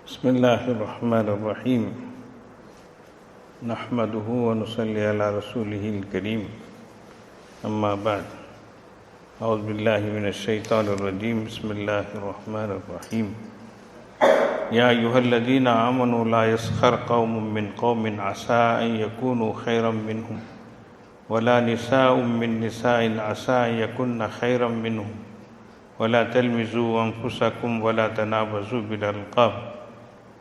بسم الله الرحمن الرحيم نحمده ونصلي على رسوله الكريم أما بعد أعوذ بالله من الشيطان الرجيم بسم الله الرحمن الرحيم يا أيها الذين آمنوا لا يسخر قوم من قوم عسى أن يكونوا خيرا منهم ولا نساء من نساء عسى أن يكن خيرا منهم ولا تلمزوا أنفسكم ولا تنابزوا بالألقاب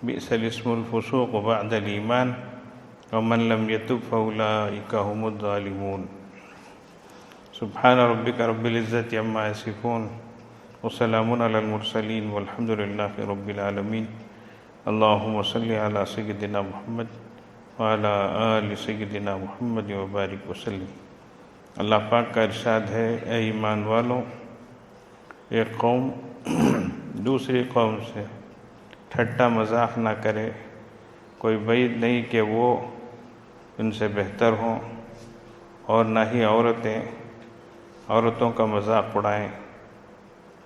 بئس الاسم الفسوق بعد الإيمان ومن لم يتب فأولئك هم الظالمون سبحان ربك رب العزة عما يصفون وسلام على المرسلين والحمد لله رب العالمين اللهم صل على سيدنا محمد وعلى آل سيدنا محمد وبارك وسلم۔ اللہ پاک کا ارشاد ہے، اے ایمان والوں، ایک قوم دوسری قوم سے ٹھٹا مذاق نہ کرے، کوئی بعید نہیں کہ وہ ان سے بہتر ہوں، اور نہ ہی عورتوں کا مذاق اڑائیں،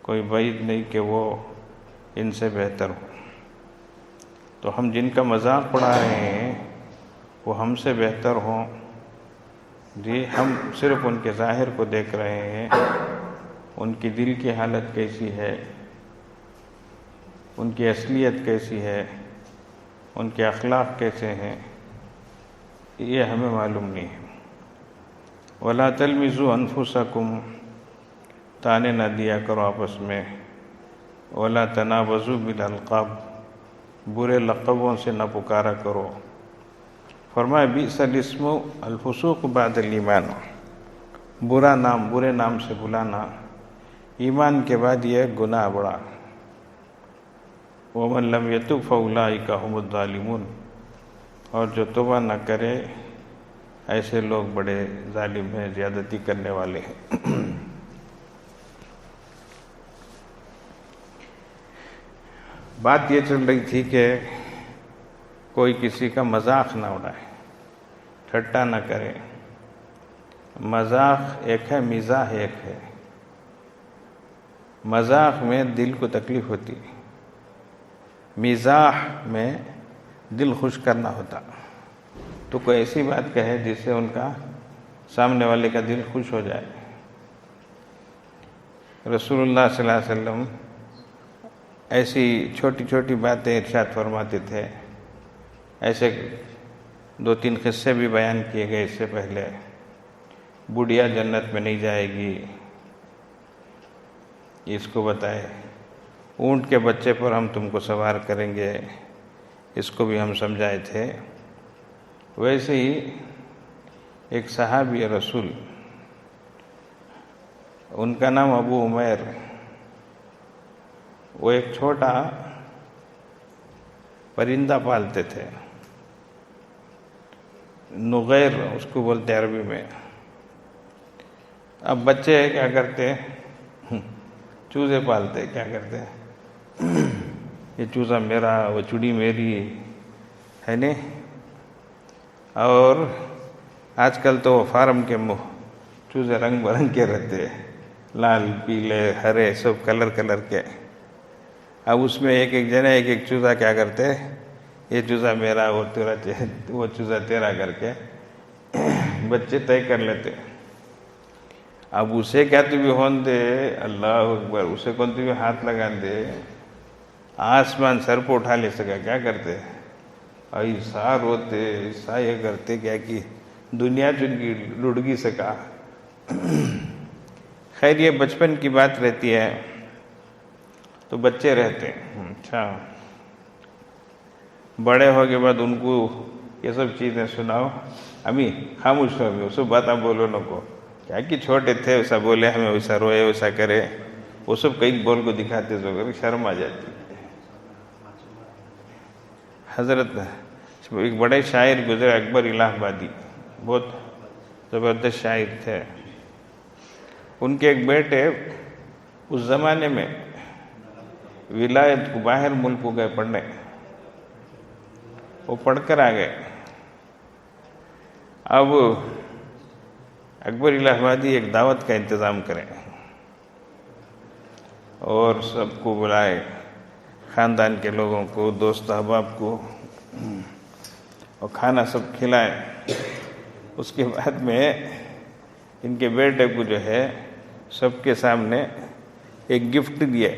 کوئی بعید نہیں کہ وہ ان سے بہتر ہوں۔ تو ہم جن کا مذاق اڑا رہے ہیں وہ ہم سے بہتر ہوں جی، ہم صرف ان کے ظاہر کو دیکھ رہے ہیں، ان کی دل کی حالت کیسی ہے، ان کی اصلیت کیسی ہے، ان کے اخلاق کیسے ہیں، یہ ہمیں معلوم نہیں ہے۔ وَلَا تَلْمِزُوا أَنفُسَكُمْ، تانے نہ دیا کرو آپس میں، وَلَا تَنَابَزُوا بِالْأَلْقَابِ، برے لقبوں سے نہ پکارا کرو۔ فرمایا بئس الاسم الفسوق بعد الایمان، برا نام، برے نام سے بلانا ایمان کے بعد یہ گناہ بڑا۔ وَمَن لَّمْ يَتُبْ فَأُولَٰئِكَ هُمُ الظَّالِمُونَ، اور جو توبہ نہ کرے ایسے لوگ بڑے ظالم ہیں، زیادتی کرنے والے ہیں۔ بات یہ چل رہی تھی کہ کوئی کسی کا مذاق نہ اڑائے، ٹھٹا نہ کرے۔ مذاق ایک ہے، مزاح ایک ہے۔ مذاق میں دل کو تکلیف ہوتی، مزاح میں دل خوش کرنا ہوتا۔ تو کوئی ایسی بات کہے جس سے ان کا سامنے والے کا دل خوش ہو جائے۔ رسول اللہ صلی اللہ علیہ وسلم ایسی چھوٹی چھوٹی باتیں ارشاد فرماتے تھے۔ ایسے 2-3 قصے بھی بیان کیے گئے اس سے پہلے۔ بڑھیا جنت میں نہیں جائے گی، اس کو بتائے۔ اونٹ کے بچے پر ہم تم کو سوار کریں گے، اس کو بھی ہم سمجھائے تھے۔ ویسے ہی ایک صحابی رسول، ان کا نام ابو عمیر، وہ ایک چھوٹا پرندہ پالتے تھے، نغیر اس کو بولتے عربی میں۔ اب بچے کیا کرتے، چوزے پالتے، کیا کرتے، یہ چوزا میرا، وہ چڑی میری ہے نہیں۔ اور آج کل تو فارم کے چوزے رنگ برنگ کے رہتے، لال، پیلے، ہرے، سب کلر کے۔ اب اس میں ایک جنے ایک چوزا کیا کرتے، یہ چوزا میرا، وہ تیرا، وہ چوزا تیرا کر کے بچے طے کر لیتے۔ اب اسے کیا تو بھی ہون دے، اللہ اکبر، اسے کون تو بھی ہاتھ لگان دے، آسمان سر پہ اٹھا لے سکا، کیا کرتے، ایسا روتے، ایسا یہ کرتے کیا کہ دنیا چن کی لڑگی سکا۔ خیر یہ بچپن کی بات رہتی ہے، تو بچے رہتے ہیں۔ اچھا، بڑے ہو کے بعد ان کو یہ سب چیزیں سناؤ، امی خاموش ہو گئے، اسے بات بولو نہ کو، کیا کہ چھوٹے تھے ویسا بولے، ہمیں ویسا روئے، ویسا کرے، وہ سب کئی بول کو دکھاتے تو شرم آ جاتی۔ حضرت ایک بڑے شاعر گزرے، اکبر الہ آبادی، بہت زبردست شاعر تھے۔ ان کے ایک بیٹے اس زمانے میں ولایت کو باہر ملک کو گئے پڑھنے، وہ پڑھ کر آ گئے۔ اب اکبر الہ آبادی ایک دعوت کا انتظام کریں اور سب کو بلائے، خاندان کے لوگوں کو، دوست احباب کو، اور کھانا سب کھلائے۔ اس کے بعد میں ان کے بیٹے کو جو ہے سب کے سامنے ایک گفٹ دیا،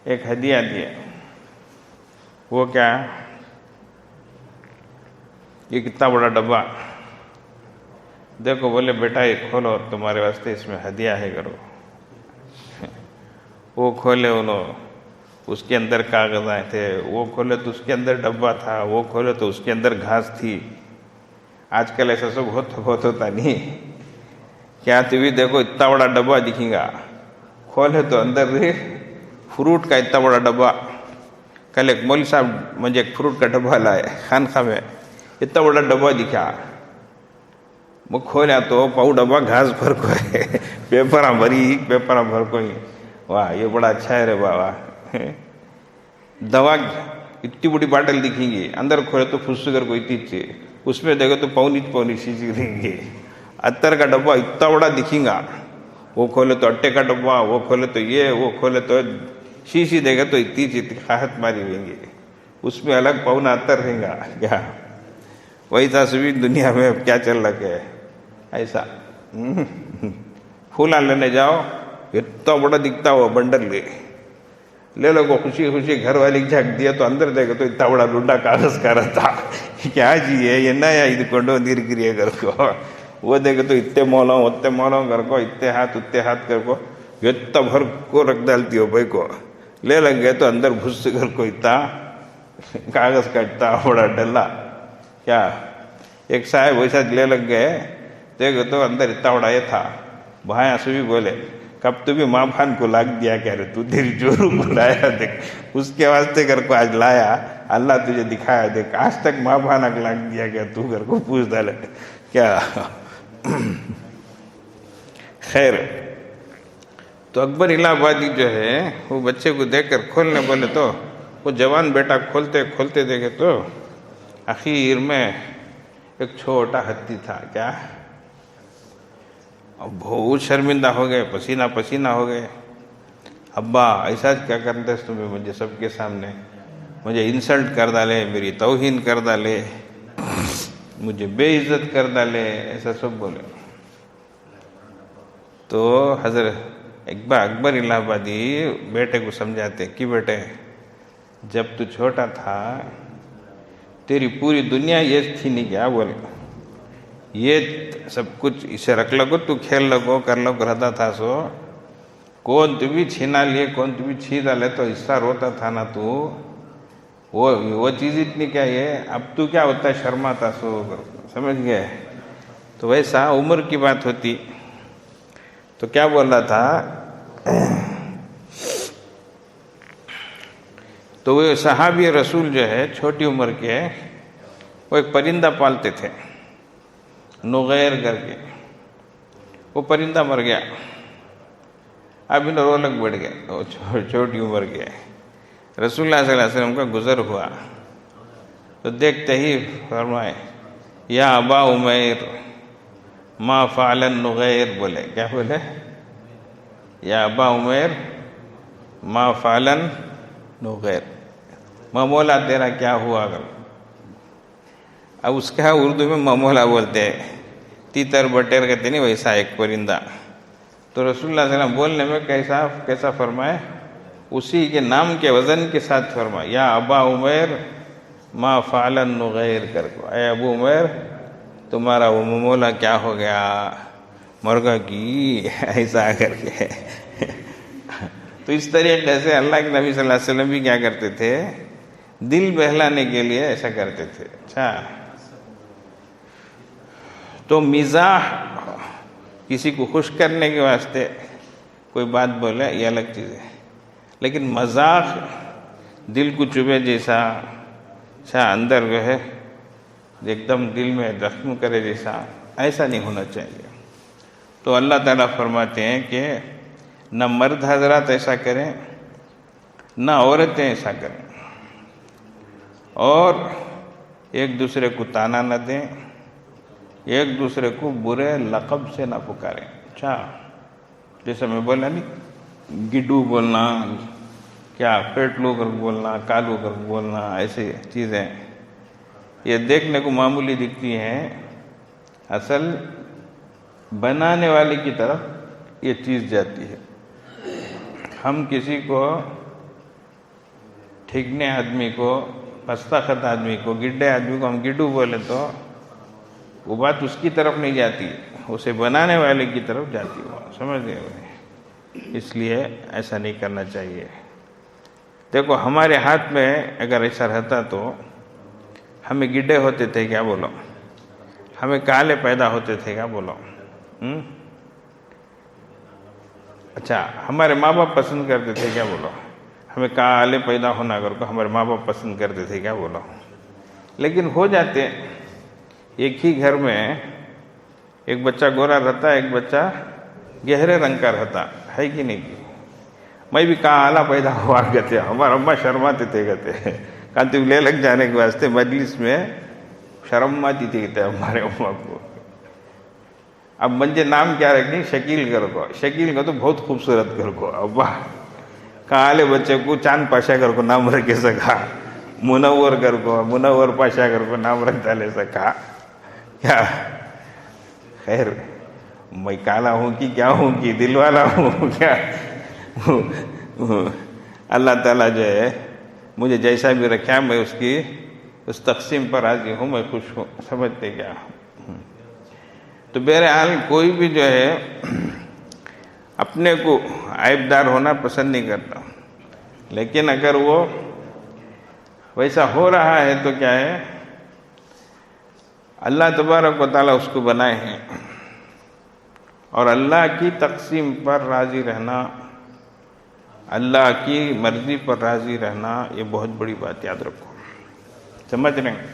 ایک ہدیہ دیا۔ وہ کیا؟ یہ کتنا بڑا ڈبہ، دیکھو بولے بیٹا یہ کھولو اور تمہارے واسطے اس میں ہدیہ ہے کرو۔ وہ کھولے انہوں، اس کے اندر کاغذاں تھے، وہ کھولے تو اس کے اندر ڈبہ تھا، وہ کھولے تو اس کے اندر گھاس تھی۔ آج کل ایسا سب بہت ہوتا نہیں کیا؟ تو بھی دیکھو اتنا بڑا ڈبہ دکھیں گا، کھولے تو اندر فروٹ کا اتنا بڑا ڈبہ۔ کل ایک مولوی صاحب مجھے ایک فروٹ کا ڈبہ لائے خانقاہ میں، اتنا بڑا ڈبہ دکھا، وہ کھولا تو پاؤ ڈبہ گھاس بھر کو ہے، پیپراں بھر کو ہی۔ واہ یہ بڑا اچھا ہے رے بابا۔ دوا اتنی بڑی باٹل دکھیں گی، اندر کھولے تو فٹ شوگر کو اتنی تھی، اس میں دیکھو تو پونی شیشی دیں گے۔ عطر کا ڈبہ اتنا بڑا دکھیں گا، وہ کھولے تو اٹے کا ڈبہ، وہ کھولے تو یہ، وہ کھولے تو شیشی دے گا تو اتنی خواہت ماری ہوئیں گے، اس میں الگ پونا عطر رہیں گا کیا؟ وہی تھا سبھی دنیا میں کیا چل رہا ہے ایسا۔ پھولا لینے جاؤ، اتنا بڑا دکھتا ہوا بنڈل لے لو کو، خوشی خوشی گھر والی جھاک دیا تو اندر دے گا تو اتنا بڑا لنڈا کاغذ کا رہتا، کیا جی ہے یہ نیا ادھر دیر گریے گھر کو، وہ دے گا تو اتنے مولوں گھر کو، اتنے ہاتھ کر کو، اتنا بھر کو رکھ ڈالتی ہو بھائی کو، لے لگ گئے تو اندر بھس گھر کو اتنا کاغذ کا اتنا بڑا ڈلا کیا؟ ایک صاحب ویسا لے لگ گئے، دیکھو تو اندر اتنا بڑا یہ تھا۔ بھائی بھی بولے کب تو بھی ماں بھان کو لاگ دیا کیا رے، تو تیری چوروں کو لایا دیکھ، اس کے واسطے گھر کو آج لایا، اللہ تجھے دکھایا دیکھ، آج تک ماں بھانا کو لاگ دیا کیا، تو گھر کو پوچھ ڈالے کیا؟ خیر، تو اکبر الہ آبادی جو ہے وہ بچے کو دیکھ کر کھولنے بولے تو وہ جوان بیٹا کھولتے دیکھے تو آخر میں ایک چھوٹا ہاتھی تھا کیا؟ اب بہت شرمندہ ہو گئے، پسینہ ہو گئے۔ ابا ایسا کیا کرتے تمہیں، مجھے سب کے سامنے مجھے انسلٹ کر ڈالے، میری توہین کر ڈالے، مجھے بے عزت کر ڈالے، ایسا سب بولے۔ تو حضرت اکبر الہ آبادی بیٹے کو سمجھاتے کہ بیٹے جب تو چھوٹا تھا تیری پوری دنیا یہ تھی نہیں کیا؟ بولے یہ سب کچھ اسے رکھ لگو، تو کھیل لگو کر لگو رہتا تھا، سو کون تو بھی چھینا لیے، کون تو بھی چھین ڈالے تو حصہ روتا تھا نا، تو وہ چیز اتنی کیا ہے، اب تو کیا ہوتا ہے شرماتا، سو سمجھ گئے؟ تو ویسا عمر کی بات ہوتی تو کیا بول رہا تھا؟ تو وہ صحابی رسول جو ہے چھوٹی عمر کے، وہ ایک پرندہ پالتے تھے نغیر کر کے، وہ پرندہ مر گیا، اب انہیں رونق بڑھ گئے، چھوٹی عمر کے رسول اللہ صلی اللہ علیہ وسلم کا گزر ہوا تو دیکھتے ہی فرمائے یا ابا عمیر ما فعل النغیر، بولے کیا بولے؟ یا ابا عمیر ما فعل النغیر، مولا تیرا کیا ہوا؟ اگر اب اس کا اردو میں مولا بولتے ہیں، تیتر بٹیر کہتے نہیں، ویسا ایک پرندہ۔ تو رسول اللہ صلی اللہ علیہ وسلم بولنے میں کیسا فرمائے؟ اسی کے نام کے وزن کے ساتھ فرمائے یا ابا عمیر ما فعل النغیر کر کو، اے ابو عمیر تمہارا وہ مولا کیا ہو گیا، مرغا کی، ایسا کر کے۔ تو اس طریقے سے اللہ کے نبی صلی اللہ علیہ وسلم بھی کیا کرتے تھے، دل بہلانے کے لیے ایسا کرتے تھے۔ اچھا، تو مزاح کسی کو خوش کرنے کے واسطے کوئی بات بولے یہ الگ چیز ہے، لیکن مذاق دل کو چبھے جیسا، اچھا اندر جو ہے ایک دم دل میں زخم کرے جیسا، ایسا نہیں ہونا چاہیے۔ تو اللہ تعالیٰ فرماتے ہیں کہ نہ مرد حضرات ایسا کریں، نہ عورتیں ایسا کریں، اور ایک دوسرے کو تانا نہ دیں، ایک دوسرے کو برے لقب سے نہ پکاریں۔ اچھا، جیسے میں بولا نہیں، گڈو بولنا، کیا پیٹلو کر بولنا، کالو کر بولنا، ایسی چیزیں یہ دیکھنے کو معمولی دکھتی ہیں، اصل بنانے والے کی طرف یہ چیز جاتی ہے۔ ہم کسی کو ٹھگنے آدمی کو، پستہ خط آدمی کو، گڈے آدمی کو ہم گڈو بولے تو وہ بات اس کی طرف نہیں جاتی، اسے بنانے والے کی طرف جاتی ہے، سمجھ گئے؟ اس لیے ایسا نہیں کرنا چاہیے۔ دیکھو ہمارے ہاتھ میں اگر ایسا رہتا تو ہمیں گڈے ہوتے تھے کیا بولو، ہمیں کالے پیدا ہوتے تھے کیا بولو، اچھا ہمارے ماں باپ پسند کرتے تھے کیا بولو، ہمیں کالے پیدا ہونا اگر کو ہمارے ماں باپ پسند کرتے تھے کیا بولو، لیکن ہو جاتے ایک ہی گھر میں ایک بچہ گورا رہتا، ایک بچہ گہرے رنگ کا رہتا ہے کہ نہیں؟ میں بھی کالا پیدا ہوا کہتے، ہمارا اماں شرماتے تھے کہتے، کہتے لے لگ جانے کے واسطے مجلس میں شرم آتی تھی کہتے ہمارے اماں کو۔ اب منجے نام کیا رکھنی، شکیل کر کو، شکیل کو تو بہت خوبصورت کر کو، ابا کالے بچے کو چاند پاشا کر کو نام رکھے سکا، منور کر کو، منور پاشا کر کو نام رکھ ڈالے سکا کیا؟ خیر میں کالا ہوں کہ کیا ہوں کہ دل والا ہوں کیا؟ اللہ تعالیٰ جو ہے مجھے جیسا بھی رکھا میں اس کی اس تقسیم پر راضی ہوں، میں خوش ہوں، سمجھتے کیا؟ تو بہرحال کوئی بھی جو ہے اپنے کو عیب دار ہونا پسند نہیں کرتا، لیکن اگر وہ ویسا ہو رہا ہے تو کیا ہے، اللہ تبارک و تعالیٰ اس کو بنائے ہیں، اور اللہ کی تقسیم پر راضی رہنا، اللہ کی مرضی پر راضی رہنا، یہ بہت بڑی بات، یاد رکھو، سمجھ رہے ہیں؟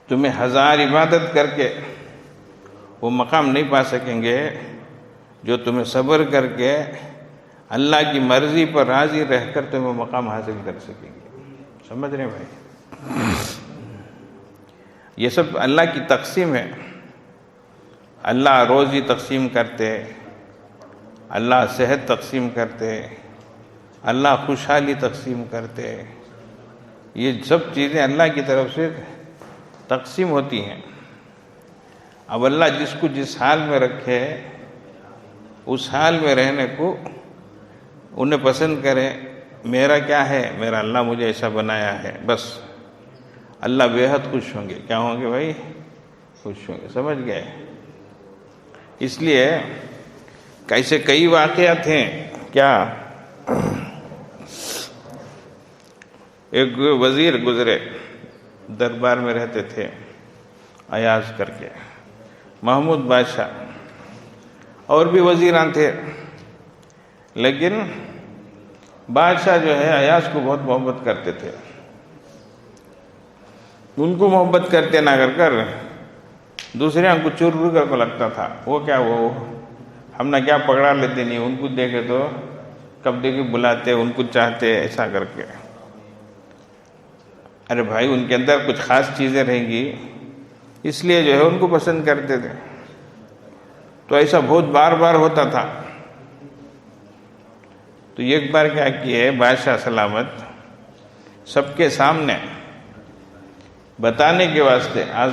تمہیں ہزار عبادت کر کے وہ مقام نہیں پا سکیں گے جو تمہیں صبر کر کے اللہ کی مرضی پر راضی رہ کر تمہیں مقام حاصل کر سکیں گے، سمجھ رہے ہیں بھائی؟ یہ سب اللہ کی تقسیم ہے، اللہ روزی تقسیم کرتے، اللہ صحت تقسیم کرتے، اللہ خوشحالی تقسیم کرتے، یہ سب چیزیں اللہ کی طرف سے تقسیم ہوتی ہیں۔ اب اللہ جس کو جس حال میں رکھے اس حال میں رہنے کو انہیں پسند کرے، میرا کیا ہے، میرا اللہ مجھے ایسا بنایا ہے، بس اللہ بے حد خوش ہوں گے، کیا ہوں گے بھائی؟ خوش ہوں گے، سمجھ گئے؟ اس لیے ایسے کئی واقعات ہیں، کیا ایک وزیر گزرے دربار میں رہتے تھے ایاز کر کے، محمود بادشاہ، اور بھی وزیران تھے، لیکن بادشاہ جو ہے ایاز کو بہت محبت کرتے تھے، ان کو محبت کرتے نہ کر دوسرے ہم کو چور کر کو لگتا تھا، وہ کیا وہ ہم نہ کیا پکڑا لیتے نہیں، ان کو دیکھے تو کب دیکھے بلاتے، ان کو چاہتے، ایسا کر کے۔ ارے بھائی ان کے اندر کچھ خاص چیزیں رہیں گی، اس لیے جو ہے ان کو پسند کرتے تھے، تو ایسا بہت بار بار ہوتا تھا۔ تو ایک بار کیا کیے بادشاہ سلامت سب کے سامنے بتانے کے واسطے آج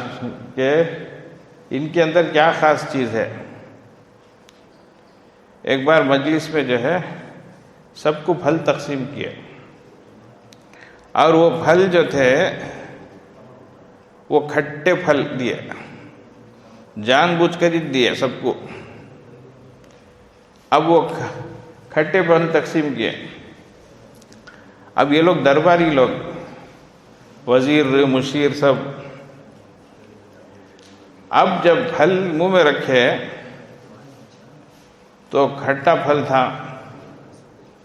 کہ ان کے اندر کیا خاص چیز ہے، ایک بار مجلس میں جو ہے سب کو پھل تقسیم کیے، اور وہ پھل جو تھے وہ کھٹے پھل دیے، جان بوجھ کر ہی دیے سب کو۔ اب وہ کھٹے پھل تقسیم کیے، اب یہ لوگ درباری لوگ، وزیر مشیر سب، اب جب پھل منہ میں رکھے تو کھٹا پھل تھا،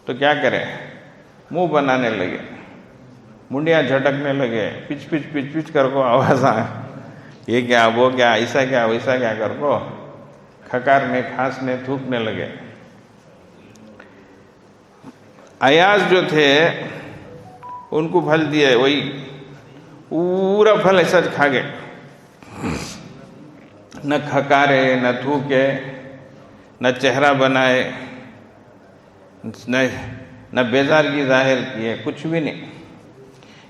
تو کیا کرے، منہ بنانے لگے، منڈیاں جھٹکنے لگے، پچ پچ پچ پچ کر کو آواز آئے، یہ کیا وہ کیا، ایسا کیا ویسا کیا کر کو کھکارنے کھانسنے تھوکنے لگے۔ ایاز جو تھے ان کو پھل دیے، وہی پورا پھل ایسا کھا گئے، نہ کھکارے، نہ تھوکے، نہ چہرہ بنائے، نہ نہ بیزارگی ظاہر کی ہے، کچھ بھی نہیں.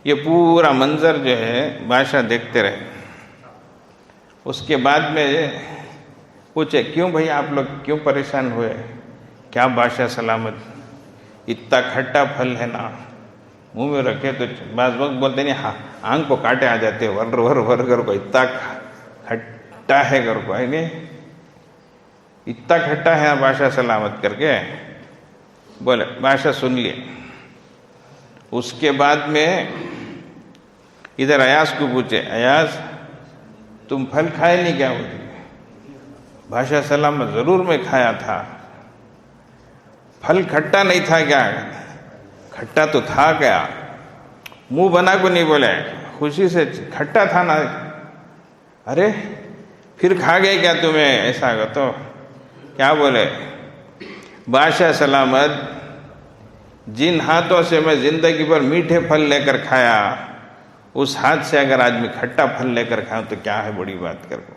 یہ پورا منظر جو ہے بادشاہ دیکھتے رہے. اس کے بعد میں پوچھے کیوں بھائی آپ لوگ کیوں پریشان ہوئے؟ کیا بادشاہ سلامت، اتنا کھٹا پھل ہے نا، منہ میں رکھے تو بعض وقت بولتے نہیں ہاں آنکھ کو کاٹے آ جاتے ور ور ور گر کو، اتنا کھٹا ہے گر کو ہے نہیں، اتنا کھٹا ہے بادشاہ سلامت کر کے بولے. بادشاہ سن لیے. اس کے بعد میں ادھر ایاز کو پوچھے ایاز تم پھل کھائے نہیں کیا؟ ہوتی بادشاہ سلامت ضرور میں کھایا تھا. پھل کھٹا نہیں تھا کیا؟ کھٹا تو تھا کیا، منہ بنا کو نہیں بولے، خوشی سے کھٹا تھا نا. ارے پھر کھا گئے کیا تمہیں ایسا؟ تو کیا بولے بادشاہ سلامت جن ہاتھوں سے میں زندگی بھر میٹھے پھل لے کر کھایا اس ہاتھ سے اگر آدمی کھٹا پھل لے کر کھاؤں تو کیا ہے بڑی بات کر کو.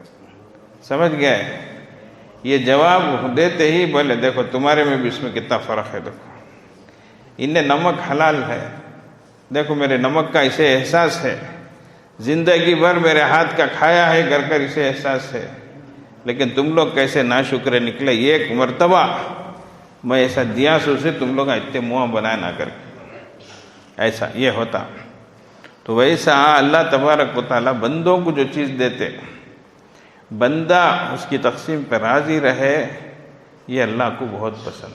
سمجھ گئے؟ یہ جواب دیتے ہی بولے دیکھو تمہارے میں بھی اس میں کتنا فرق ہے. دیکھو انہیں نمک حلال ہے، دیکھو میرے نمک کا اسے احساس ہے، زندگی بھر میرے ہاتھ کا کھایا ہے گھر کر اسے احساس ہے. لیکن تم لوگ کیسے ناشکرے نکلے، ایک مرتبہ میں ایسا دیا سو سے تم لوگ اتنے منہ بنائے نہ کر کے ایسا یہ ہوتا. تو ویسا اللہ تبارک و تعالیٰ بندوں کو جو چیز دیتے بندہ اس کی تقسیم پہ راضی رہے، یہ اللہ کو بہت پسند.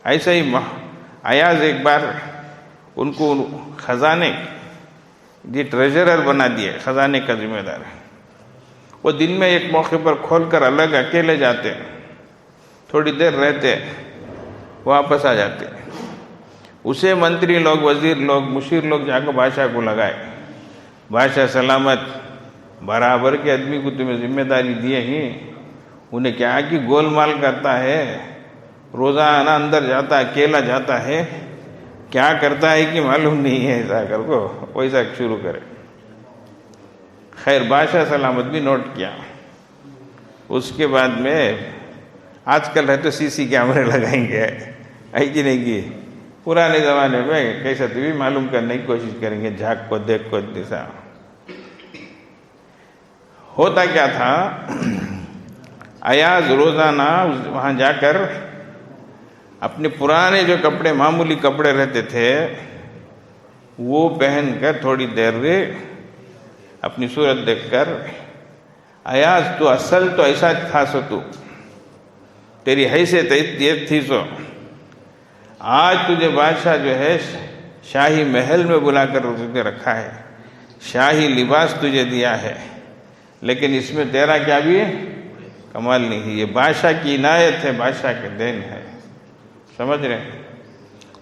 ایسا ہی ایاز ایک بار ان کو خزانے یہ ٹریجرر بنا دیے، خزانے کا ذمہ دار ہے. وہ دن میں ایک موقع پر کھول کر الگ اکیلے جاتے، تھوڑی دیر رہتے واپس آ جاتے. اسے منتری لوگ وزیر لوگ مشیر لوگ جا کر بادشاہ کو لگائے بادشاہ سلامت برابر کے آدمی کو تمہیں ذمہ داری دیے ہی، انہیں کیا کہ گول مال کرتا ہے، روزانہ اندر جاتا اکیلا جاتا ہے، کیا کرتا ہے کہ معلوم نہیں ہے، ایسا کر کو ویسا شروع کرے. خیر بادشاہ سلامت بھی نوٹ کیا. اس کے بعد میں آج کل ہے تو سی کیمرے لگائیں گے ہے کہ نہیں کی، پرانے زمانے میں کیسا تو بھی معلوم کرنے کی کوشش کریں گے، جھاگ کو دیکھ کو دیسا. ہوتا کیا تھا ایاز روزانہ وہاں جا کر اپنے پرانے جو کپڑے معمولی کپڑے رہتے تھے وہ پہن کر تھوڑی دیر اپنی صورت دیکھ کر ایاز تو اصل تو ایسا تھا سو تو تیری حیثیت یہ تھی سو آج تجھے بادشاہ جو ہے شاہی محل میں بلا کر تجھے رکھا ہے، شاہی لباس تجھے دیا ہے، لیکن اس میں تیرا کیا بھی کمال نہیں ہے، یہ بادشاہ کی عنایت ہے، بادشاہ کے دین ہے. سمجھ رہے ہیں؟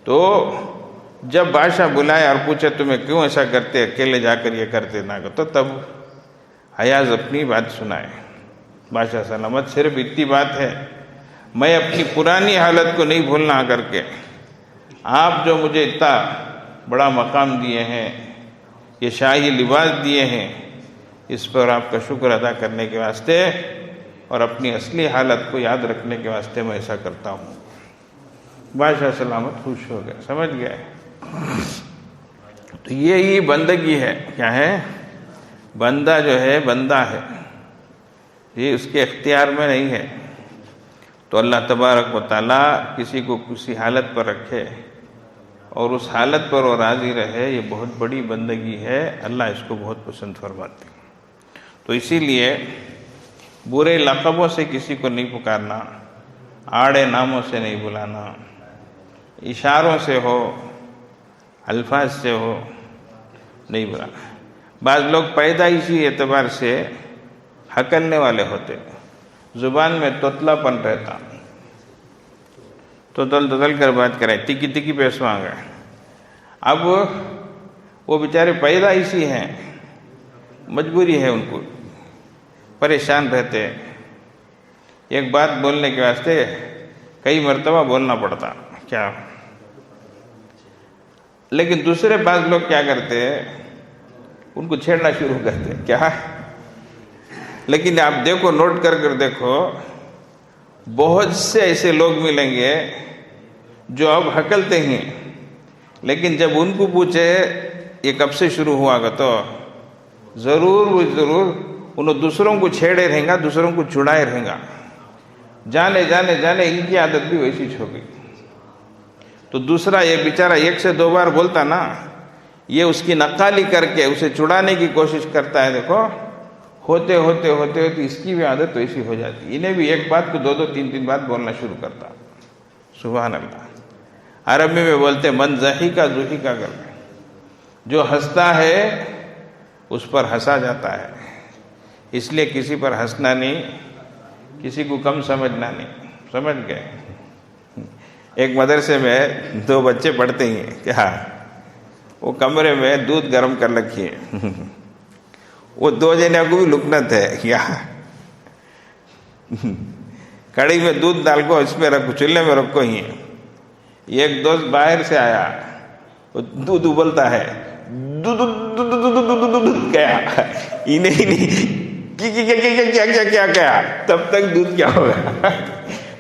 تو جب بادشاہ بلائے اور پوچھے تمہیں کیوں ایسا کرتے، اکیلے جا کر یہ کرتے نہ کرتے، تب ایاز اپنی بات سنائے. بادشاہ سلامت صرف اتنی بات ہے، میں اپنی پرانی حالت کو نہیں بھولنا کر کے آپ جو مجھے اتنا بڑا مقام دیے ہیں، یہ شاہی لباس دیے ہیں، اس پر آپ کا شکر ادا کرنے کے واسطے اور اپنی اصلی حالت کو یاد رکھنے کے واسطے میں ایسا کرتا ہوں. بادشاہ سلامت خوش ہو گئے. سمجھ گئے؟ تو یہی بندگی ہے. کیا ہے؟ بندہ جو ہے بندہ ہے، یہ اس کے اختیار میں نہیں ہے. تو اللہ تبارک و تعالیٰ کسی کو کسی حالت پر رکھے اور اس حالت پر وہ راضی رہے، یہ بہت بڑی بندگی ہے. اللہ اس کو بہت پسند فرماتے ہیں. تو اسی لیے برے لقبوں سے کسی کو نہیں پکارنا، آڑے ناموں سے نہیں بلانا، اشاروں سے ہو، الفاظ سے ہو نہیں بلانا. بعض لوگ پیدائشی اعتبار سے ہکلنے والے ہوتے، زبان میں توتلا پن رہتا، توتل کر بات کریں، تکی تکی پیسوا گئے. اب وہ بیچارے پیدائشی ہیں، مجبوری ہے ان کو، پریشان رہتے، ایک بات بولنے کے واسطے کئی مرتبہ بولنا پڑتا. کیا؟ لیکن دوسرے بعض لوگ کیا کرتے، ان کو چھیڑنا شروع کرتے. کیا؟ لیکن آپ دیکھو، نوٹ کر دیکھو، بہت سے ایسے لوگ ملیں گے جو اب ہکلتے ہیں، لیکن جب ان کو پوچھے یہ کب سے شروع ہوا گا تو ضرور انہوں دوسروں کو چھیڑے رہیں گا، دوسروں کو چھڑائے رہیں گا، جانے ان کی عادت بھی ویسی ہو گئی۔ تو دوسرا یہ بیچارہ 1 سے 2 بار بولتا نا، یہ اس کی نقالی کر کے اسے چھڑانے کی کوشش کرتا ہے، دیکھو ہوتے اس کی بھی عادت ویسی ہو جاتی، انہیں بھی ایک بات کو 2 3 بات بولنا شروع کرتا۔ سبحان اللہ۔ عربی میں بولتے من ضحک ضحک کر کے، جو ہنستا ہے اس پر ہنسا جاتا ہے، اس لیے کسی پر ہنسنا نہیں، کسی کو کم سمجھنا نہیں، سمجھ گئے؟ ایک مدرسے میں 2 بچے پڑھتے ہیں، کیا وہ کمرے میں دودھ گرم کر رکھی ہے، وہ 2 جنوں کو بھی لکنت ہے، کیا کڑی میں دودھ ڈال کو اس میں رکھو، چولہے میں رکھو ہی۔ ایک دوست باہر سے آیا، وہ دودھ ابلتا ہے، کیا کیا تب تک دودھ کیا ہوگا؟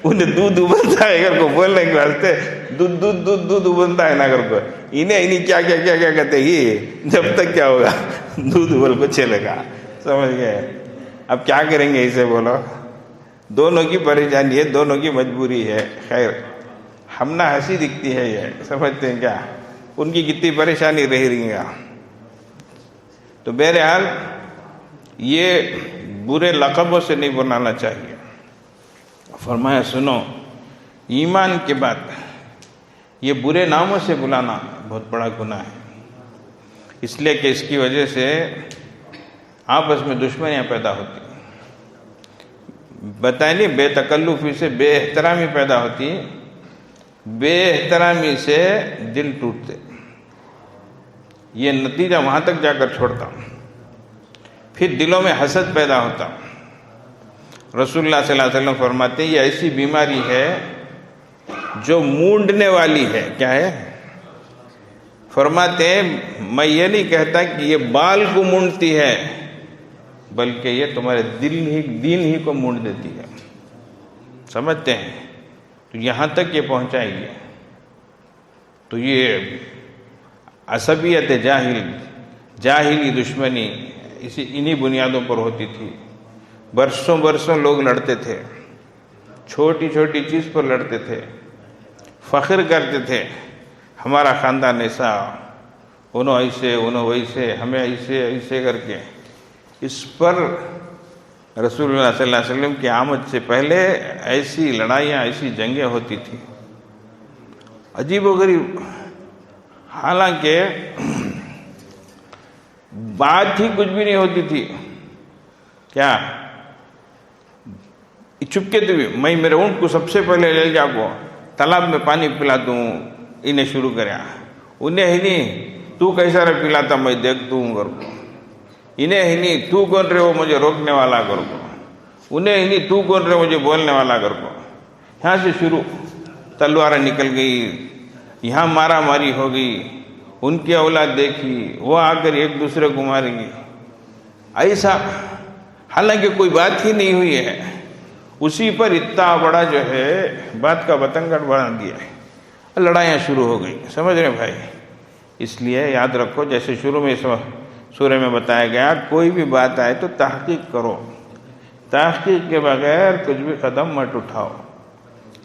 انہیں دودھ ابلتا ہے اگر کو بولنے کے واسطے، دودھ ابلتا ہے نا اگر کو، انہیں کیا کہتے ہی، جب تک کیا ہوگا دودھ ابل کو چلے گا، سمجھ گئے؟ اب کیا کریں گے اسے بولو؟ دونوں کی پریشانی ہے، دونوں کی مجبوری ہے۔ خیر ہم نہ ہنسی دکھتی ہے، یہ سمجھتے ہیں کیا ان کی کتنی پریشانی رہ رہی ہے۔ تو بہرحال یہ برے لقبوں سے نہیں بنانا چاہیے۔ فرمایا سنو، ایمان کے بعد یہ برے ناموں سے بلانا بہت بڑا گناہ ہے، اس لیے کہ اس کی وجہ سے آپس میں دشمنیاں پیدا ہوتی، بتائیں نہیں، بے تکلفی سے بے احترامی پیدا ہوتی، بے احترامی سے دل ٹوٹتے، یہ نتیجہ وہاں تک جا کر چھوڑتا، پھر دلوں میں حسد پیدا ہوتا۔ رسول اللہ صلی اللہ علیہ وسلم فرماتے ہیں یہ ایسی بیماری ہے جو مونڈنے والی ہے۔ کیا ہے؟ فرماتے ہیں میں یہ نہیں کہتا کہ یہ بال کو مونڈتی ہے، بلکہ یہ تمہارے دین ہی کو مونڈ دیتی ہے، سمجھتے ہیں؟ تو یہاں تک یہ پہنچائے گی۔ تو یہ عصبیت جاہلی دشمنی انہی بنیادوں پر ہوتی تھی، برسوں لوگ لڑتے تھے، چھوٹی چیز پر لڑتے تھے، فخر کرتے تھے ہمارا خاندان ایسا، انہوں ایسے انہوں ویسے، ہمیں ایسے کر کے۔ اس پر رسول اللہ صلی اللہ علیہ وسلم کی آمد سے پہلے ایسی لڑائیاں، ایسی جنگیں ہوتی تھی، عجیب و غریب، حالانکہ بات ہی کچھ بھی نہیں ہوتی تھی۔ کیا چپکے تو بھی میں میرے اونٹ کو سب سے پہلے لے جا کو تالاب میں پانی پلا دوں، انہیں شروع کریا، انہیں ہی نہیں تو کیسا رہ پلاتا میں دیکھ دوں گر کو، انہیں ہی نہیں تو کون رہے وہ مجھے روکنے والا گر کو، انہیں ہی نہیں تو کون رہے مجھے بولنے والا گر کو۔ یہاں سے شروع، تلواریں نکل گئی، یہاں مارا ماری ہو گئی، ان کی اولاد دیکھی، وہ آ کر ایک دوسرے کو ماریں گی، ایسا، حالانکہ کوئی بات ہی نہیں ہوئی ہے، اسی پر اتنا بڑا جو ہے بات کا بتنگڑ بنا دیا ہے، لڑائیاں شروع ہو گئی، سمجھ رہے بھائی؟ اس لیے یاد رکھو، جیسے شروع میں سورہ میں بتایا گیا، کوئی بھی بات آئے تو تحقیق کرو، تحقیق کے بغیر کچھ بھی قدم مت اٹھاؤ،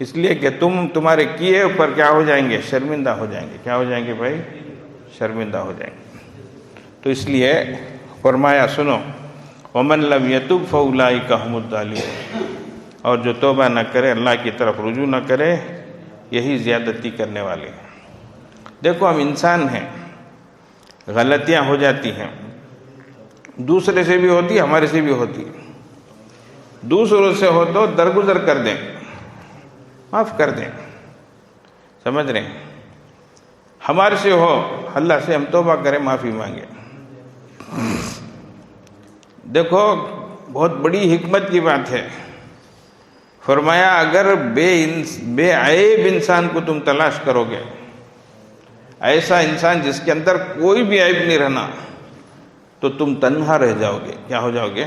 اس لیے کہ تمہارے کیے اوپر کیا ہو جائیں گے؟ شرمندہ ہو جائیں گے۔ کیا ہو جائیں گے بھائی؟ شرمندہ ہو جائیں گے۔ تو اس لیے فرمایا سنو، وَمَن لَمْ يَتُبْ فَأُولَٰئِكَ هُمُ الظَّالِمُونَ، اور جو توبہ نہ کرے، اللہ کی طرف رجوع نہ کرے، یہی زیادتی کرنے والے ہیں۔ دیکھو ہم انسان ہیں، غلطیاں ہو جاتی ہیں، دوسرے سے بھی ہوتی، ہمارے سے بھی ہوتی، دوسروں سے ہو تو درگزر کر دیں، معاف کر دیں، سمجھ رہے ہیں؟ ہمارے سے ہو، اللہ سے ہم توبہ کریں، معافی مانگیں۔ دیکھو بہت بڑی حکمت کی بات ہے، فرمایا اگر بے عیب انسان کو تم تلاش کرو گے، ایسا انسان جس کے اندر کوئی بھی عیب نہیں رہنا، تو تم تنہا رہ جاؤ گے۔ کیا ہو جاؤ گے؟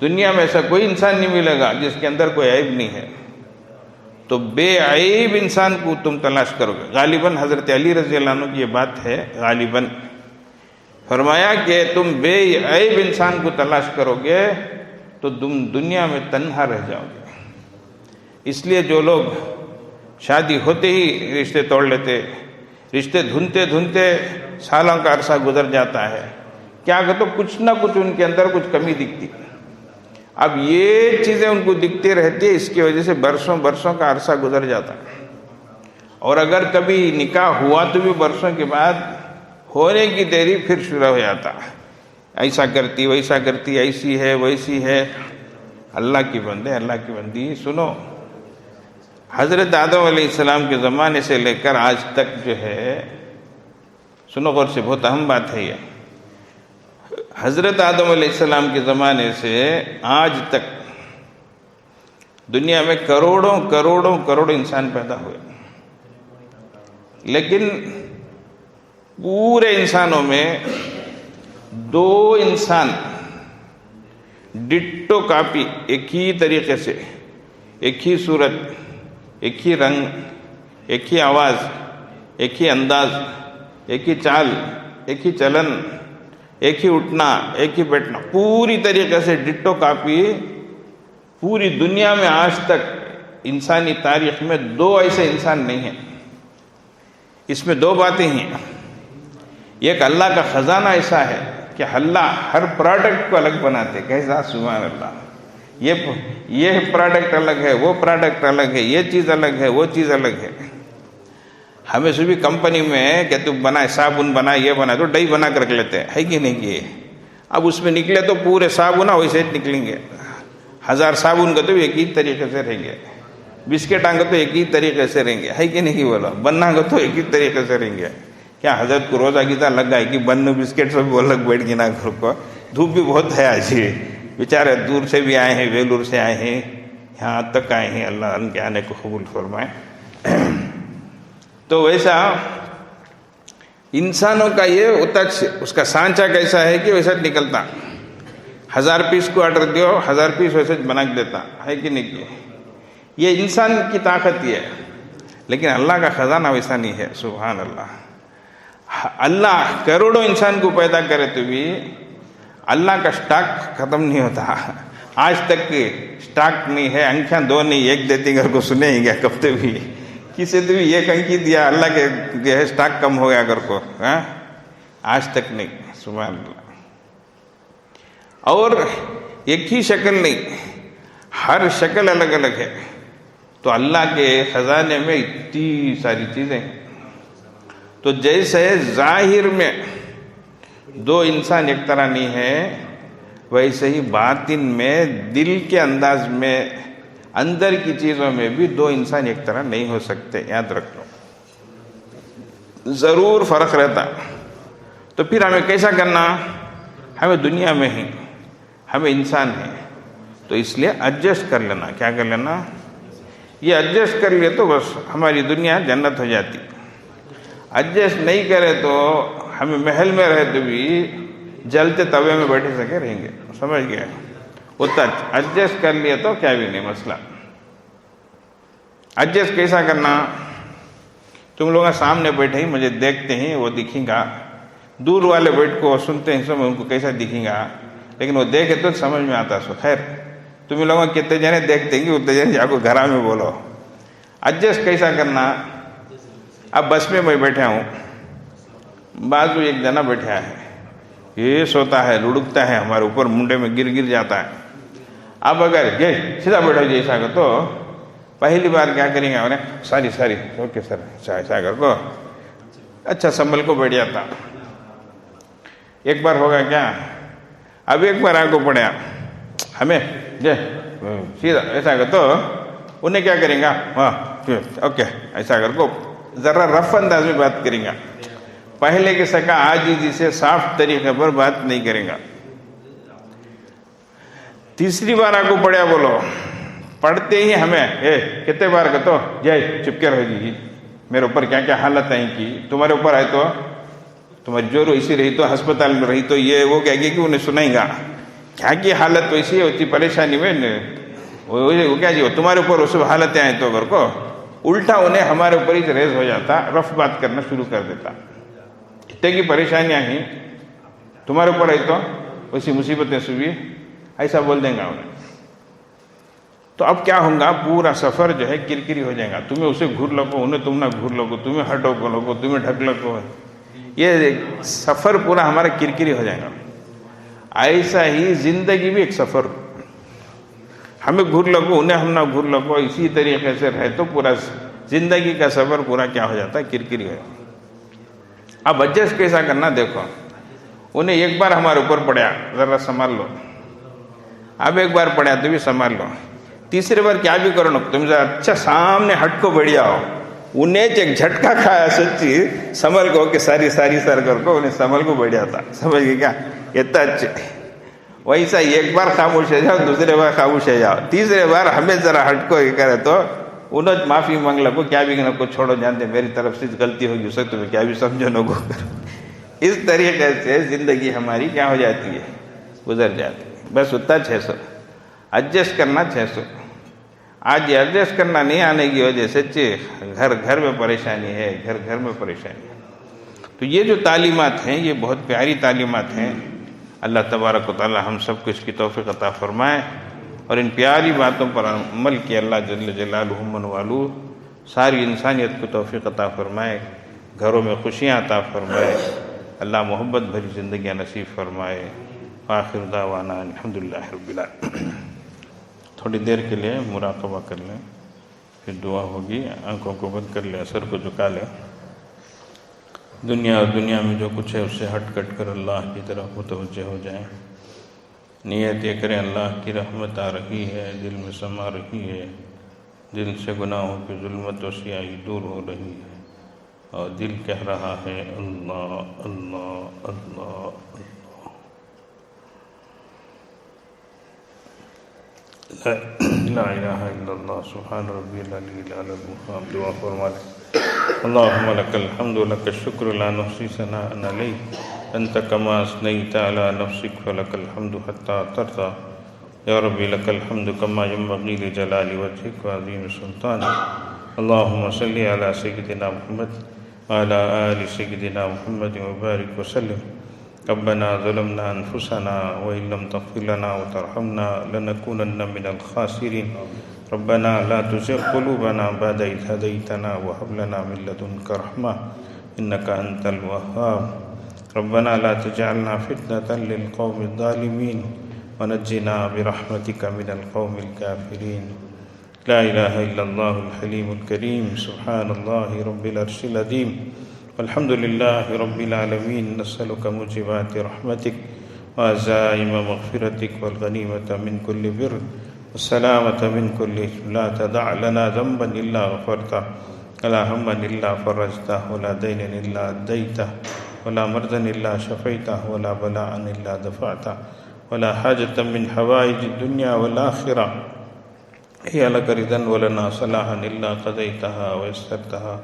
دنیا میں ایسا کوئی انسان نہیں ملے گا جس کے اندر کوئی عیب نہیں ہے، تو بے عیب انسان کو تم تلاش کرو گے. غالباً حضرت علی رضی اللہ عنہ کی یہ بات ہے، غالباً فرمایا کہ تم بے عیب انسان کو تلاش کرو گے تو تم دنیا میں تنہا رہ جاؤ گے. اس لیے جو لوگ شادی ہوتے ہی رشتے توڑ لیتے، رشتے دھنتے دھنتے سالوں کا عرصہ گزر جاتا ہے، کیا کہ تو کچھ نہ کچھ ان کے اندر کچھ کمی دکھتی. اب یہ چیزیں ان کو دکھتی رہتی ہے، اس کی وجہ سے برسوں برسوں کا عرصہ گزر جاتا. اور اگر کبھی نکاح ہوا تو بھی برسوں کے بعد ہونے کی دیری پھر شروع ہو جاتا، ایسا کرتی ویسا کرتی، ایسی ہے ویسی ہے. اللہ کی بندے، اللہ کی بندی سنو، حضرت آدم علیہ السلام کے زمانے سے لے کر آج تک جو ہے، سنو غور سے، بہت اہم بات ہے یہ. حضرت آدم علیہ السلام کے زمانے سے آج تک دنیا میں کروڑوں کروڑوں کروڑ انسان پیدا ہوئے، لیکن پورے انسانوں میں 2 انسان ڈٹو کاپی، ایک ہی طریقے سے، ایک ہی صورت، ایک ہی رنگ، ایک ہی آواز، ایک ہی انداز، ایک ہی چال، ایک ہی چلن، ایک ہی اٹھنا، ایک ہی بیٹھنا، پوری طریقے سے ڈٹو کاپی پوری دنیا میں آج تک انسانی تاریخ میں 2 ایسے انسان نہیں ہیں. اس میں 2 باتیں ہیں. ایک اللہ کا خزانہ ایسا ہے کہ اللہ ہر پروڈکٹ کو الگ بناتے. کیسا؟ سبحان اللہ. یہ پروڈکٹ الگ ہے، وہ پروڈکٹ الگ ہے، یہ چیز الگ ہے، وہ چیز الگ ہے. ہمیں سے بھی کمپنی میں کہ تو بنا صابن بنا، یہ بنا، تو ڈئی بنا کر رکھ لیتے ہیں، ہے کہ نہیں کہ اب اس میں نکلے تو پورے صابن ویسے نکلیں گے. 1000 صابن کا تو ایک ہی طریقے سے رہیں گے، بسکٹ آنگے تو ایک ہی طریقے سے رہیں گے، ہے کہ نہیں بولو، بننا گا تو ایک ہی طریقے سے رہیں گے. کیا حضرت کو روزہ گیتا لگ گا کہ بن بسکٹ سب وہ الگ بیٹھ گی نا گھر کو. دھوپ بھی بہت ہے آج، بیچارے دور سے بھی آئے ہیں، ویلور سے آئے ہیں، یہاں تک آئے ہیں، اللہ ان کے آنے کو قبول فرمائے. تو ویسا انسانوں کا یہ ہوتا، اس کا سانچہ کیسا ہے کہ ویسا نکلتا. 1000 پیس کو آرڈر دیو، 1000 پیس ویسے بنا کے دیتا، ہے کہ نہیں کہ یہ انسان کی طاقت ہی ہے. لیکن اللہ کا خزانہ ویسا نہیں ہے. سبحان اللہ. اللہ کروڑوں انسان کو پیدا کرے تو بھی اللہ کا سٹاک ختم نہیں ہوتا. آج تک سٹاک نہیں ہے. انکھیاں 2 نہیں، 1 دیتی گھر کو سنے ہی گیا کب تو بھی کسی نے بھی 1 انکی دیا، اللہ کے جو ہے سٹاک کم ہو گیا گھر کو، آج تک نہیں. سبحان اللہ. اور ایک ہی شکل نہیں، ہر شکل الگ الگ ہے. تو اللہ کے خزانے میں اتنی ساری چیزیں. تو جیسے ظاہر میں 2 انسان ایک طرح نہیں ہے، ویسے ہی باطن میں، دل کے انداز میں، اندر کی چیزوں میں بھی 2 انسان ایک طرح نہیں ہو سکتے. یاد رکھ لو، ضرور فرق رہتا. تو پھر ہمیں کیسا کرنا؟ ہمیں دنیا میں ہی، ہمیں انسان ہے، تو اس لیے ایڈجسٹ کر لینا. کیا کر لینا؟ یہ ایڈجسٹ کر لیے تو بس ہماری دنیا جنت ہو جاتی. ایڈجسٹ نہیں کرے تو ہمیں محل میں رہے تو بھی جلتے توے میں بیٹھے سکے رہیں گے. سمجھ گئے؟ اتنا ایڈجسٹ کر لیے تو کیا بھی نہیں مسئلہ. ایڈجسٹ کیسا کرنا؟ تم لوگ سامنے بیٹھے ہی مجھے دیکھتے ہیں وہ دکھیں گا، دور والے بیٹھ کو سنتے ہیں سب ان کو کیسا دکھیں گا، لیکن وہ دیکھے تو سمجھ میں آتا. سو خیر تم لوگوں کتنے جنے دیکھتے ہیں اتنے جنے جا کو گھرا میں بولو. ایڈجسٹ کیسا کرنا؟ اب بس میں بیٹھا ہوں، بازو ایک جنا بیٹھا ہے، یہ سوتا ہے، لڑکتا ہے ہمارے اوپر، منڈے میں گر جاتا ہے. اب اگر یہ سیدھا بیٹھا جیسا کہ تو پہلی بار کیا کریں گے؟ ساری اوکے سر ایسا کر کو اچھا سنبھل کو بیٹھ جاتا. ایک بار ہوگا کیا؟ اب ایک بار آگے پڑیا ہمیں سیدھا ایسا کر تو انہیں کیا کریں گا؟ ہاں اوکے ایسا کر کو ذرا رف انداز میں بات کریں گا. پہلے کے سکا آج ہی جسے صاف طریقے پر بات نہیں کریں گا. تیسری بار آپ کو پڑھیا بولو، پڑھتے ہی ہمیں کتنے بار کہ تو جائے چپکے رہو جی، میرے اوپر کیا کیا حالت ہے کی، تمہارے اوپر آئے تو تمہاری جو ایسی رہی تو ہسپتال میں رہی تو یہ وہ کہے گی کہ انہیں سنائیں گا کیا کی حالت ویسی ہوتی پریشانی میں وہ کیا جی وہ تمہارے اوپر وہ سب حالتیں آئیں تو اگر کو الٹا انہیں ہمارے اوپر ہی ریز ہو جاتا، رف بات کرنا شروع کر دیتا. اتنے کی پریشانیاں ہیں تمہارے اوپر آئی تو ویسی مصیبتیں سبھی ایسا بول دیں گا انہیں. تو اب کیا ہوگا، پورا سفر جو ہے کرکری ہو جائے گا. تمہیں اسے گھور لگو، انہیں تم نہ گھور لگو، تمہیں ہٹو کو لگو، تمہیں ڈھک لگو، یہ سفر پورا ہمارا کرکری ہو جائے گا. ایسا ہی زندگی بھی ایک سفر، ہمیں گھور لگو انہیں ہم نہ گھور لگو، اسی طریقے سے رہے تو پورا زندگی کا سفر پورا کیا ہو جاتا ہے، کرکری ہو جاتا. اب ایڈجسٹ کیسا کرنا دیکھو، انہیں ایک بار ہمارے اوپر پڑیا ذرا سنبھال لو، اب ایک بار پڑیا تو بھی سنبھال لو، تیسری بار کیا بھی کرو نا تم ذرا اچھا سامنے ہٹ کو بڑھیا ہو. انہیں ایک جھٹکا کھایا سچی سنبھل کو کہ ساری سر کر کو انہیں سنبھل کو بڑھیا تھا، سمجھ گئے کیا اتنا اچھے. ویسا ایک بار خاموش ہو جاؤ، دوسرے بار خاموش ہو جاؤ، تیسرے بار ہمیں ذرا ہٹ کو یہ کرے تو انہیں معافی مانگ لگو، کیا بھی نہ کو چھوڑو، جانتے میری طرف سے غلطی ہوگی، اسے تمہیں کیا بھی سمجھو نہ کرو. اس طریقے سے زندگی ہماری کیا ہو جاتی ہے، گزر جاتی ہے. بس اتنا 600 ایڈجسٹ کرنا 600. آج یہ ایڈجسٹ کرنا نہیں آنے کی وجہ سے گھر میں پریشانی ہے، گھر میں پریشانی ہے. تو یہ جو تعلیمات ہیں یہ بہت پیاری تعلیمات ہیں. اللہ تبارک و تعالی ہم سب کو اس کی توفیق عطا فرمائے اور ان پیاری باتوں پر عمل کی اللہ جل جلالہ من والو ساری انسانیت کو توفیق عطا فرمائے، گھروں میں خوشیاں عطا فرمائے، اللہ محبت بھری زندگیاں نصیب فرمائے. آخر دعوانا الحمدللہ رب العالمین. تھوڑی دیر کے لیے مراقبہ کر لیں، پھر دعا ہوگی. آنکھوں کو بند کر لیں، سر کو جھکا لیں. دنیا اور دنیا میں جو کچھ ہے اس سے ہٹ کٹ کر اللہ کی طرف متوجہ ہو جائیں. نیت یہ کریں اللہ کی رحمت آ رہی ہے، دل میں سما رہی ہے، دل سے گناہوں کی ظلمت و سیاہی دور ہو رہی ہے اور دل کہہ رہا ہے اللہ اللہ اللہ اللہ. لا الہ الا اللہ سبحان ربی العلی العظیم. دعا فرما لیں. اللہم لک الحمد لک الشکر لا نحصی ثناء علیک انت کما اثنیت علی نفسک فلک الحمد حتی ترضی. یا ربی لک الحمد کما ینبغی لجلال وجہک وعظیم سلطانک. اللہم صلی علی سیدنا محمد وعلی آل سیدنا محمد وبارک وسلم. ربنا ظلمنا انفسنا وان لم تغفر لنا وترحمنا لنكونن من الخاسرين. ربنا لا تزغ قلوبنا بعد إذ هديتنا وهب لنا من لدنك رحمة إنك أنت الوهاب. ربنا لا تجعلنا فتنة للقوم الظالمين ونجنا برحمتك من القوم الكافرين. لا إله إلا الله الحليم الكريم. سبحان الله رب العرش العظيم والحمد لله رب العالمين. نسألك موجبات رحمتك وعزائم مغفرتك والغنيمة من كل بر والسلامة من كل إثم. لا تدع لنا ذنبا إلا غفرته ولا هما إلا فرجته ولا دينا إلا أديته ولا مرضا إلا شفيته ولا بلاء إلا دفعته ولا حاجة من حوائج الدنيا والآخرة هي لك رضا ولنا صلاحا إلا قضيتها ويسرتها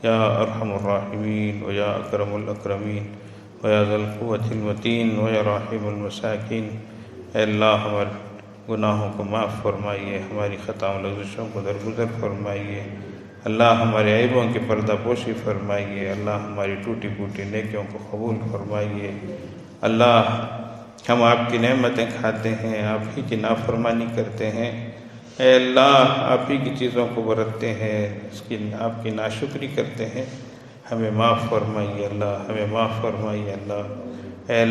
يا أرحم الراحمين ويا أكرم الأكرمين ويا ذا القوة المتين ويا راحم المساكين. اے اللہ ہمارے گناہوں کو معاف فرمائیے، ہماری خطاؤں لغزشوں کو درگزر فرمائیے. اللہ ہمارے عیبوں کی پردہ پوشی فرمائیے. اللہ ہماری ٹوٹی پھوٹی نیکیوں کو قبول فرمائیے. اللہ ہم آپ کی نعمتیں کھاتے ہیں، آپ ہی کی نافرمانی کرتے ہیں. اے اللہ آپ ہی کی چیزوں کو برتتے ہیں، آپ کی ناشکری کرتے ہیں. ہمیں معاف فرمائیے اللہ، ہمیں معاف فرمائیے اللہ. اے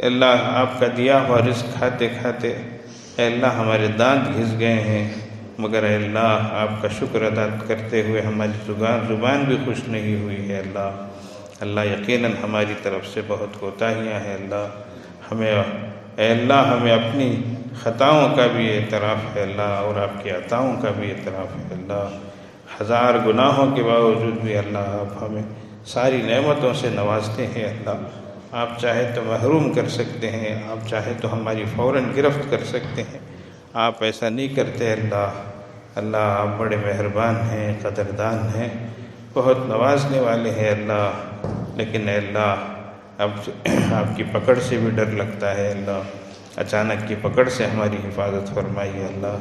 اللہ آپ کا دیا ہوا رزق کھاتے کھاتے اے اللہ ہمارے دانت گھس گئے ہیں، مگر اے اللہ آپ کا شکر ادا کرتے ہوئے ہماری زبان بھی خوش نہیں ہوئی ہے. اللہ یقیناً ہماری طرف سے بہت کوتاہیاں ہیں. اللہ ہمیں اپنی خطاؤں کا بھی اعتراف ہے اللہ، اور آپ کی عطاؤں کا بھی اعتراف ہے اللہ. ہزار گناہوں کے باوجود بھی اللہ آپ ہمیں ساری نعمتوں سے نوازتے ہیں. اللہ آپ چاہے تو محروم کر سکتے ہیں، آپ چاہے تو ہماری فوراً گرفت کر سکتے ہیں. آپ ایسا نہیں کرتے اللہ آپ بڑے مہربان ہیں، قدردان ہیں، بہت نوازنے والے ہیں اللہ. لیکن اے اللہ آپ کی پکڑ سے بھی ڈر لگتا ہے اللہ. اچانک کی پکڑ سے ہماری حفاظت فرمائیے اللہ۔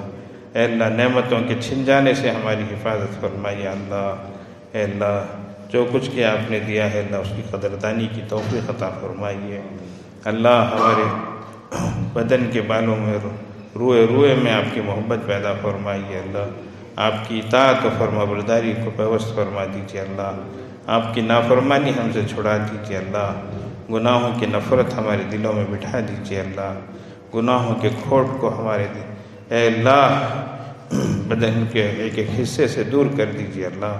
اے اللہ نعمتوں کے چھن جانے سے ہماری حفاظت فرمائیے اللہ۔ اے اللہ جو کچھ کہ آپ نے دیا ہے اللہ اس کی قدردانی کی توفیق عطا فرمائیے اللہ۔ ہمارے بدن کے بالوں میں روئے میں آپ کی محبت پیدا فرمائیے اللہ۔ آپ کی اطاعت و فرما برداری کو پیوست فرما دیجیے اللہ۔ آپ کی نافرمانی ہم سے چھڑا دیجیے اللہ۔ گناہوں کی نفرت ہمارے دلوں میں بٹھا دیجیے اللہ۔ گناہوں کے کھوٹ کو ہمارے اے اللہ بدن کے ایک ایک حصے سے دور کر دیجیے اللہ۔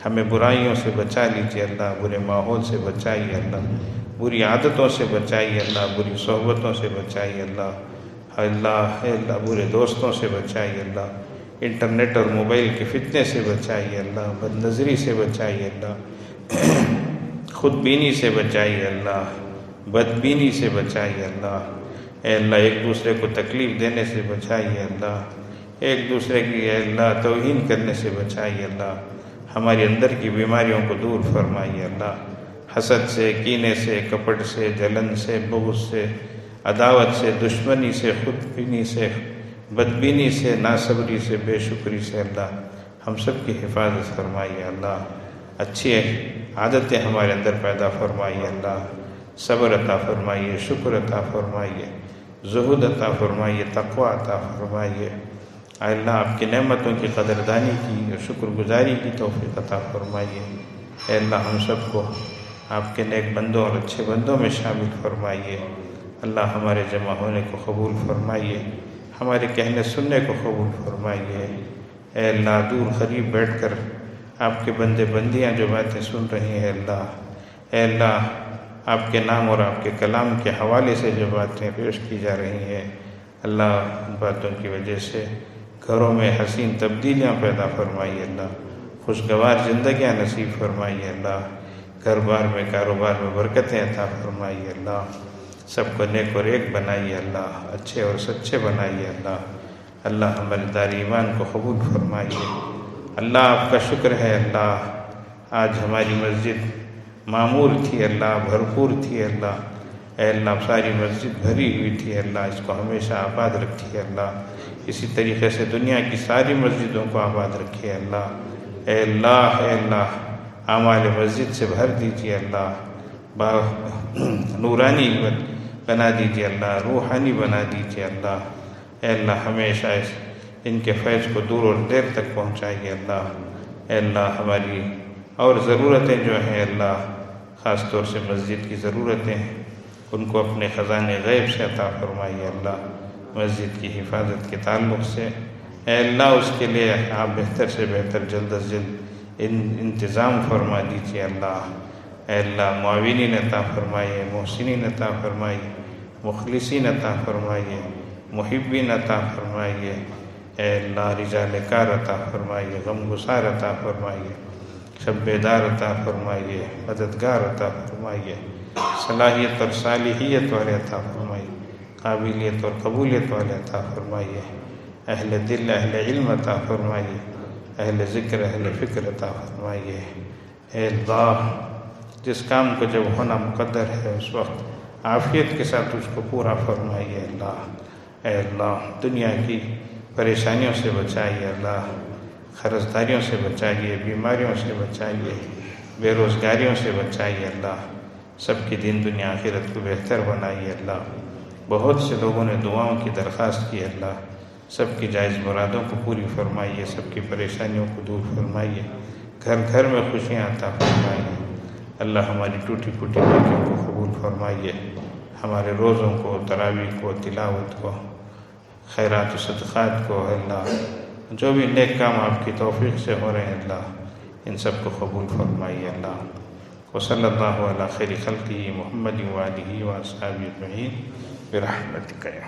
ہمیں برائیوں سے بچا لیجیے اللہ، برے ماحول سے بچائیے اللہ، بری عادتوں سے بچائیے اللہ، بری صحبتوں سے بچائیے اللہ۔ اے اللہ برے دوستوں سے بچائیے اللہ، انٹرنیٹ اور موبائل کے فتنے سے بچائیے اللہ، بد نظری سے بچائیے اللہ، خود بینی سے بچائیے اللہ، بدبینی سے بچائیے اللہ۔ اے اللہ ایک دوسرے کو تکلیف دینے سے بچائیے اللہ، ایک دوسرے کی اے اللہ توہین کرنے سے بچائیے اللہ۔ ہمارے اندر کی بیماریوں کو دور فرمائیے اللہ، حسد سے، کینے سے، کپٹ سے، جلن سے، بغض سے، عداوت سے، دشمنی سے، خود بینی سے، بدبینی سے، ناصبری سے، بے شکری سے اللہ ہم سب کی حفاظت فرمائیے اللہ۔ اچھی عادتیں ہمارے اندر پیدا فرمائیے اللہ، صبر عطا فرمائیے، شکر عطا فرمائیے، زہد عطا فرمائیے، تقوی عطا فرمائیے اے اللہ۔ آپ کی نعمتوں کی قدردانی کی اور شکر گزاری کی توفیق عطا فرمائیے اے اللہ۔ ہم سب کو آپ کے نیک بندوں اور اچھے بندوں میں شامل فرمائیے اللہ۔ ہمارے جمع ہونے کو قبول فرمائیے، ہمارے کہنے سننے کو قبول فرمائیے اے اللہ۔ دور قریب بیٹھ کر آپ کے بندے بندیاں جو باتیں سن رہی ہیں اللہ، اے اللہ آپ کے نام اور آپ کے کلام کے حوالے سے جو باتیں پیش کی جا رہی ہیں اللہ، ان باتوں کی وجہ سے گھروں میں حسین تبدیلیاں پیدا فرمائیے اللہ، خوشگوار زندگیاں نصیب فرمائیے اللہ، گھر بار میں کاروبار میں برکتیں عطا فرمائیے اللہ، سب کو نیک اور ایک بنائیے اللہ، اچھے اور سچے بنائیے اللہ۔ اللہ ہمارے دار ایمان کو قبول فرمائیے اللہ۔ آپ کا شکر ہے اللہ، آج ہماری مسجد معمور تھی اللہ، بھرپور تھی اللہ، اے اللہ ساری مسجد بھری ہوئی تھی اللہ، اس کو ہمیشہ آباد رکھیے اللہ، اسی طریقے سے دنیا کی ساری مسجدوں کو آباد رکھیے اللہ، اے اللہ اے اللہ اعمال مسجد سے بھر دیجیے اللہ، نورانی بنا دیجیے اللہ، روحانی بنا دیجیے اللہ، اے اللہ ہمیشہ ان کے فیض کو دور اور دیر تک پہنچائیے اللہ، اے اللہ ہماری اور ضرورتیں جو ہیں اللہ، خاص طور سے مسجد کی ضرورتیں ہیں، ان کو اپنے خزانے غیب سے عطا فرمائیے اللہ۔ مسجد کی حفاظت کے تعلق سے اے اللہ اس کے لیے آپ بہتر سے بہتر جلد از جلد انتظام فرما دیجیے اللہ، اے اللہ معاونین عطا فرمائیے، محسنین عطا فرمائیے، مخلصین عطا فرمائیے، محبین عطا فرمائیے، اے اللہ رجال کار عطا فرمائیے، غم گسار عطا فرمائیے، شب بیدار عطا فرمائیے، مددگار عطا فرمائیے، صلاحیت اور صالحیت والے عطا فرمائیے، قابلیت اور قبولیت والے عطا فرمائیے، اہل دل اہل علم عطا فرمائیے، اہل ذکر اہل فکر عطا فرمائیے، اے اللہ جس کام کو جب ہونا مقدر ہے اس وقت عافیت کے ساتھ اس کو پورا فرمائیے اللہ، اے اللہ دنیا کی پریشانیوں سے بچائیے اللہ، قرضداریوں سے بچائیے، بیماریوں سے بچائیے، بے روزگاریوں سے بچائیے اللہ، سب کی دین دنیا آخرت کو بہتر بنائیے اللہ۔ بہت سے لوگوں نے دعاؤں کی درخواست کی اللہ، سب کی جائز مرادوں کو پوری فرمائیے، سب کی پریشانیوں کو دور فرمائیے، گھر گھر میں خوشیاں عطا فرمائیے اللہ۔ ہماری ٹوٹی پھوٹی نیکیوں کو قبول فرمائیے، ہمارے روزوں کو، تراویح کو، تلاوت کو، خیرات و صدقات کو اللہ، جو بھی نیک کام آپ کی توفیق سے ہو رہے ہیں اللہ ان سب کو قبول فرمائیے اللہ۔ وصلی اللہ علی خیر خلقہ محمد وآلہ وصحبہ اجمعین برحمتک یا